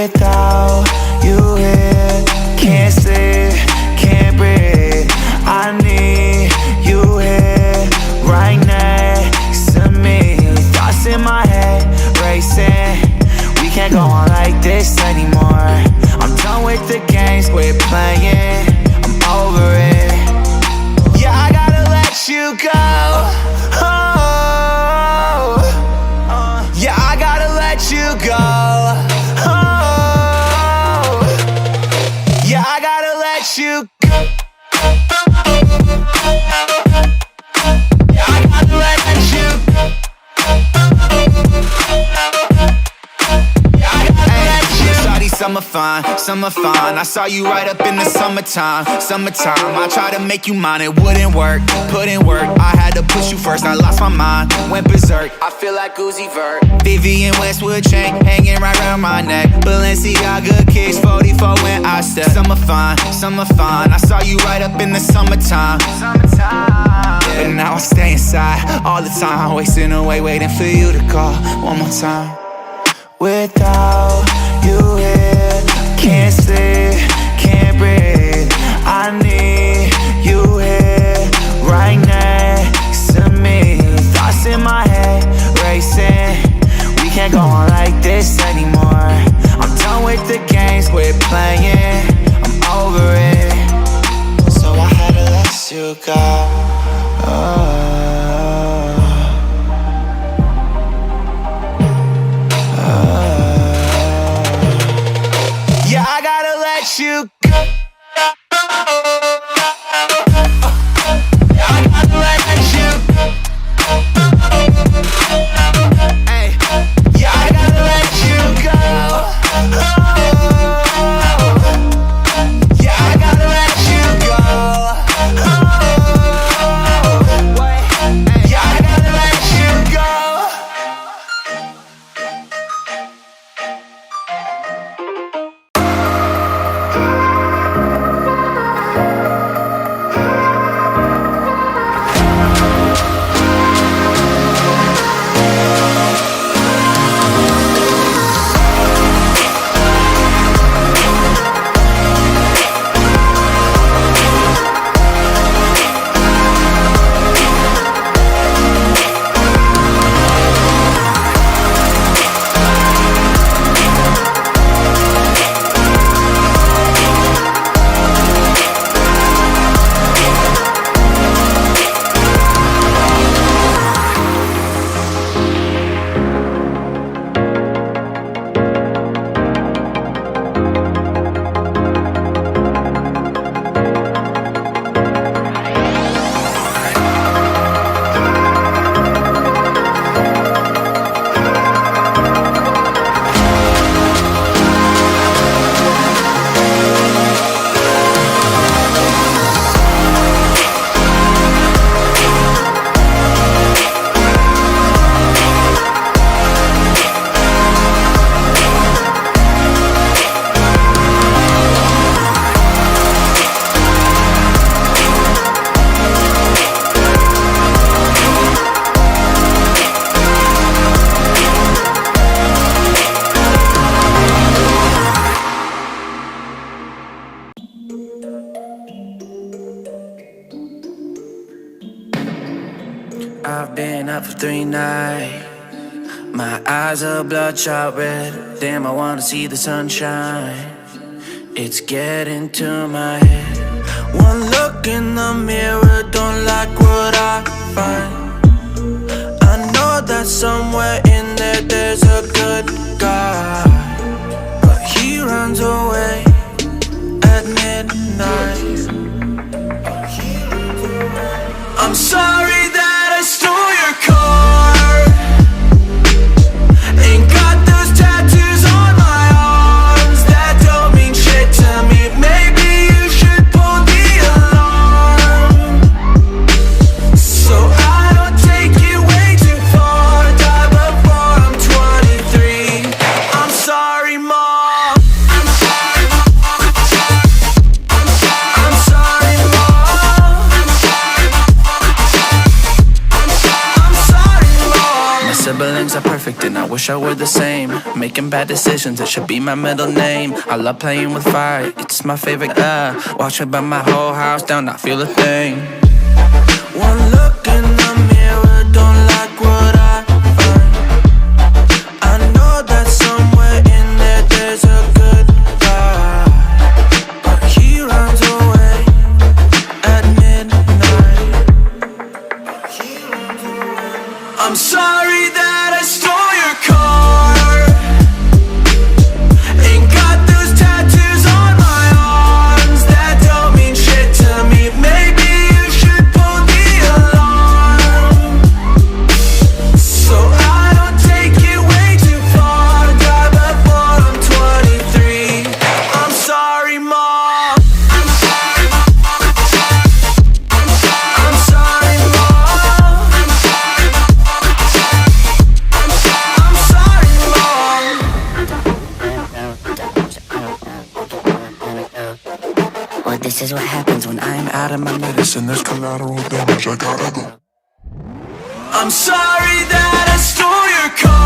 Without you here, can't sleep, can't breathe. I need you here, right next to me. Thoughts in my head, racing. We can't go on like this anymore. I'm done with the games we're playing, I'm over it. Yeah, I gotta let you go. Oh, yeah, I gotta let you go. Oh, yeah, I gotta let you go. Yeah, I gotta let you go. Summer fine, I saw you right up in the summertime. I tried to make you mine, it wouldn't work. Put in work, I had to push you first. I lost my mind, went berserk. I feel like Uzi Vert. Vivian Westwood chain, hanging right around my neck. Balenciaga kicks, 44 when I step. Summer fine, I saw you right up in the summertime. But now I stay inside all the time, wasting away, waiting for you to call one more time. Without you here, can't sleep, can't breathe. I need you here, right next to me. Thoughts in my head, racing. We can't go on like this anymore. I'm done with the games we're playing, I'm over it. So I had to let you go. Yeah, I gotta let you go. Yeah, I gotta let you go. Hey, yeah, I gotta let you go. Yeah, I gotta let you go. Yeah, I gotta let you go. I've been up for 3 nights. My eyes are bloodshot red. Damn, I wanna see the sunshine. It's getting to my head. One look in the mirror, don't like what I find. I know that somewhere in there there's a good guy, but he runs away at midnight. I'm sorry that I stole your car. Ain't got those tattoos on my arms that don't mean shit to me. Maybe you should pull the alarm, so I don't take it way too far. Die, but siblings are perfect and I wish I were the same. Making bad decisions, it should be my middle name. I love playing with fire, it's my favorite. Watch me burn my whole house down, not feel a thing. One look in the mirror, don't like what I find. I know that somewhere in there there's a good guy, but he runs away at midnight. I'm sorry that I stole your car and got those tattoos on my arms that don't mean shit to me. Maybe you should pull the alarm so I don't take it way too far. Die before I'm 23. I'm sorry, Mom. I'm sorry, Mom. I'm sorry, Mom. I'm sorry, Mom. Well, this is what happens when I'm out of my medicine. There's collateral damage, I gotta go. I'm sorry that I stole your car